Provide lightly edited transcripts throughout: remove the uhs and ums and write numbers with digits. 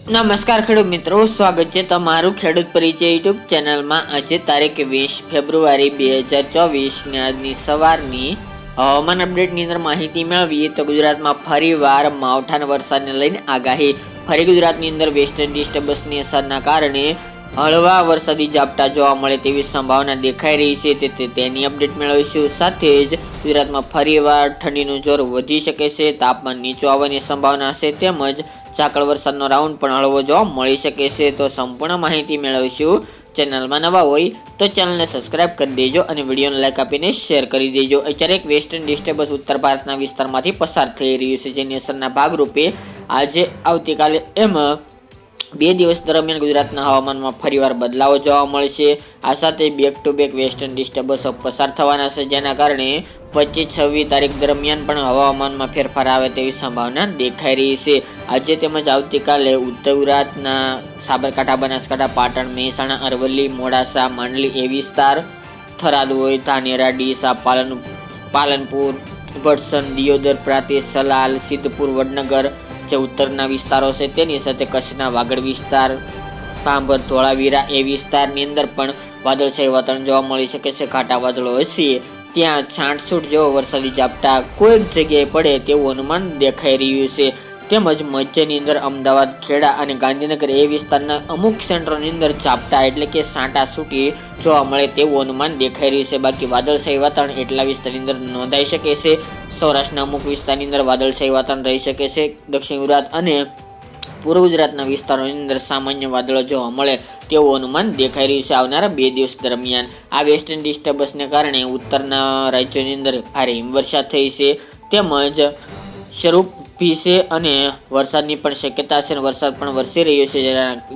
નમસ્કાર ખેડૂત મિત્રો, સ્વાગત છે તમારું ખેડૂત પરિચય યુટ્યુબ ચેનલમાં। આજે તારીખ 20 ફેબ્રુઆરી 2024 ને આજની સવારની હવામાન અપડેટની અંદર માહિતી મેળવીએ તો ગુજરાતમાં ફરીવાર માવઠાના વરસાદને લઈને આગાહી। ફરી ગુજરાતની અંદર વેસ્ટર્ન ડિસ્ટર્બન્સની અસરના કારણે હળવા વરસાદી ઝાપટા જોવા મળે તેવી સંભાવના દેખાઈ રહી છે, તેની અપડેટ મેળવીશું। સાથે જ ગુજરાતમાં ફરીવાર ઠંડીનું જોર વધી શકે છે, તાપમાન નીચું આવવાની સંભાવના છે, તેમજ ઝાકળ વરસાદનો રાઉન્ડ પણ હળવો જોવા મળી શકે છે। તો સંપૂર્ણ માહિતી મેળવીશું। ચેનલમાં નવા હોય તો ચેનલને સબસ્ક્રાઇબ કરી દેજો અને વિડીયોને લાઈક આપીને શેર કરી દેજો। અત્યારે એક વેસ્ટર્ન ડિસ્ટર્બન્સ ઉત્તર ભારતના વિસ્તારમાંથી પસાર થઈ રહ્યું છે, જેની અસરના ભાગરૂપે આજે આવતીકાલે એમ 2 દિવસ દરમિયાન ગુજરાતના હવામાનમાં ફરીવાર બદલાવો જોવા મળશે। આ સાથે back to back western disturbance પસાર થવાના છે, જેના કારણે 25-26 તારીખ દરમિયાન પણ હવામાનમાં ફેરફાર આવે તેવી સંભાવના દેખાઈ રહી છે। આજે તેમજ આવતીકાલે ઉત્તર ગુજરાતના સાબરકાંઠા, બનાસકાંઠા, પાટણ, મહેસાણા, અરવલ્લી, મોડાસા, માંડલી એ વિસ્તાર, થરાદ હોય, ધાનેરા, ડીસા, પાલનપુર, ભટસણ, દિયોદર, પ્રાંતિજ, સલાલ, સિદ્ધપુર, વડનગર જે ઉત્તરના વિસ્તારો છે, તેની સાથે કચ્છના વાગડ વિસ્તાર, ભાંભર, ધોળાવીરા એ વિસ્તારની અંદર પણ વાદળછાયું વાતાવરણ જોવા મળી શકે છે। ઘાટા વાદળો હશે ત્યાં છાંટછૂટ જેવો વરસાદી ઝાપટા કોઈક જગ્યાએ પડે તેવું અનુમાન દેખાઈ રહ્યું છે। તેમજ મધ્યની અંદર અમદાવાદ, ખેડા અને ગાંધીનગર એ વિસ્તારના અમુક સેન્ટરોની અંદર ઝાપટા એટલે કે સાંટા છૂટી જોવા મળે તેવું અનુમાન દેખાઈ રહ્યું છે। બાકી વાદળછાયું વાતાવરણ એટલા વિસ્તારની અંદર નોંધાઈ શકે છે। સૌરાષ્ટ્રના અમુક વિસ્તારની અંદર વાદળછાયું વાતાવરણ રહી શકે છે। દક્ષિણ ગુજરાત અને પૂર્વ ગુજરાતના વિસ્તારોની અંદર સામાન્ય વાદળો જોવા મળે તેવું અનુમાન દેખાઈ રહ્યું છે આવનારા 2 દિવસ દરમિયાન। આ વેસ્ટર્ન ડિસ્ટર્બન્સને કારણે ઉત્તરના રાજ્યોની અંદર ભારે હિમવર્ષા થઈ છે, તેમજ શરૂ ભીશે અને વરસાદની પણ શક્યતા છે, વરસાદ પણ વરસી રહ્યો છે,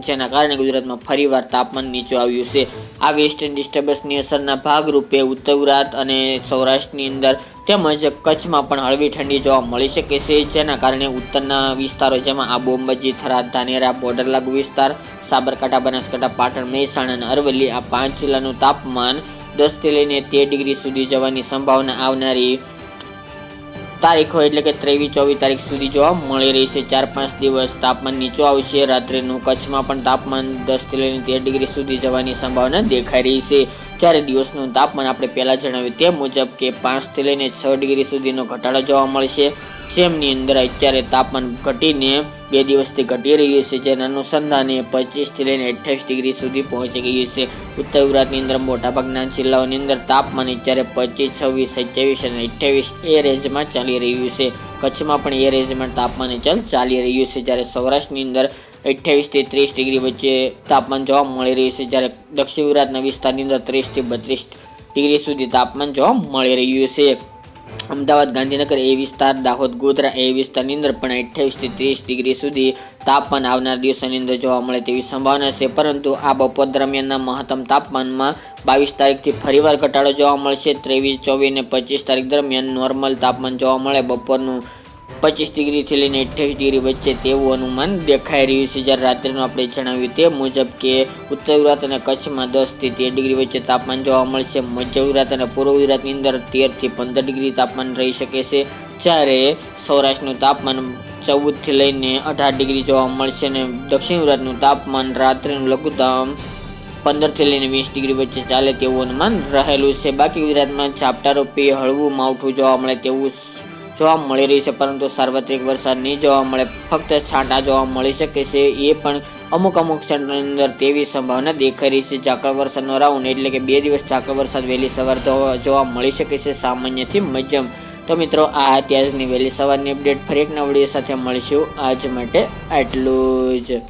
જેના કારણે ગુજરાતમાં ફરીવાર તાપમાન નીચું આવ્યું છે। આ વેસ્ટર્ન ડિસ્ટર્બન્સની અસરના ભાગરૂપે ઉત્તર ગુજરાત અને સૌરાષ્ટ્રની અંદર તેમજ કચ્છમાં પણ હળવી ઠંડી જોવા મળી શકે છે, જેના કારણે ઉત્તરના વિસ્તારો જેમાં આબુ, અંબાજી, થરાદ, ધાનેરા, બોર્ડર લાગુ વિસ્તાર, સાબરકાંઠા, બનાસકાંઠા, પાટણ, મહેસાણા અને અરવલ્લી આ 5 જિલ્લાનું તાપમાન 10 થી લઈને 13 ડિગ્રી સુધી જવાની સંભાવના આવનારી તારીખો એટલે કે 23-24 તારીખ સુધી જોવા મળી રહી છે। 4-5 દિવસ તાપમાન નીચું આવશે। રાત્રિનું કચ્છમાં પણ તાપમાન 10 થી લઈને 13 ડિગ્રી સુધી જવાની સંભાવના દેખાઈ રહી છે, જ્યારે દિવસનું તાપમાન આપણે પહેલા જણાવ્યું તે મુજબ કે 5 થી લઈને 6 ડિગ્રી સુધીનો ઘટાડો જોવા મળશે, જેમની અંદર અત્યારે તાપમાન ઘટીને 2 દિવસથી ઘટી રહ્યું છે, જેના અનુસંધાને 25 થી લઈને 28 ડિગ્રી સુધી પહોંચી ગયું છે। ઉત્તર ગુજરાતની અંદર મોટાભાગના જિલ્લાઓની અંદર તાપમાન અત્યારે 25, 26, 27 અને 28 એ રેન્જમાં ચાલી રહ્યું છે। કચ્છમાં પણ એ રેન્જમાં તાપમાન ચાલી રહ્યું છે, જ્યારે સૌરાષ્ટ્રની અંદર 28 થી 30 ડિગ્રી વચ્ચે તાપમાન જોવા મળી રહ્યું છે, જ્યારે દક્ષિણ ગુજરાતના વિસ્તારની અંદર 30 થી 32 ડિગ્રી સુધી તાપમાન જોવા મળી રહ્યું છે। અમદાવાદ, ગાંધીનગર એ વિસ્તાર, દાહોદ, ગોધરા એ વિસ્તારની અંદર પણ 28 થી 30 ડિગ્રી સુધી તાપમાન આવનાર દિવસોની અંદર જોવા મળે તેવી સંભાવના છે, પરંતુ આ બપોર દરમિયાનના મહત્તમ તાપમાનમાં 22 તારીખથી ફરીવાર ઘટાડો જોવા મળશે। 23, 24 અને 25 તારીખ દરમિયાન નોર્મલ તાપમાન જોવા મળે, બપોરનું 25 ડિગ્રીથી લઈને 28 ડિગ્રી વચ્ચે તેવું અનુમાન દેખાઈ રહ્યું છે। જ્યારે રાત્રિનું આપણે જણાવ્યું તે મુજબ કે ઉત્તર ગુજરાત અને કચ્છમાં 10 થી 13 ડિગ્રી વચ્ચે તાપમાન જોવા મળશે, મધ્ય ગુજરાત અને પૂર્વ ગુજરાતની અંદર 13 થી 15 ડિગ્રી તાપમાન રહી શકે છે, જ્યારે સૌરાષ્ટ્રનું તાપમાન 14 થી લઈને 18 ડિગ્રી જોવા મળશે અને દક્ષિણ ગુજરાતનું તાપમાન રાત્રિનું લઘુત્તમ 15 થી લઈને 20 ડિગ્રી વચ્ચે ચાલે તેવું અનુમાન રહેલું છે। બાકી ગુજરાતમાં ઝાપટારૂપી હળવું માવઠું જોવા મળે તેવું જોવા મળી રહી છે, પરંતુ સાર્વત્રિક વરસાદ નહીં જોવા મળે, ફક્ત છાંટા જોવા મળી શકે છે, એ પણ અમુક સેન્ટરની અંદર તેવી સંભાવના દેખાઈ રહી છે। ઝાકળ વરસાદનો રાઉન્ડ એટલે કે 2 દિવસ ઝાકળ વરસાદ વહેલી સવાર જોવા મળી શકે છે, સામાન્યથી મધ્યમ। તો મિત્રો, આ અત્યારની વહેલી સવારની અપડેટ, ફરી એક નવા વિડીયો સાથે મળીશું। આજ માટે આટલું જ।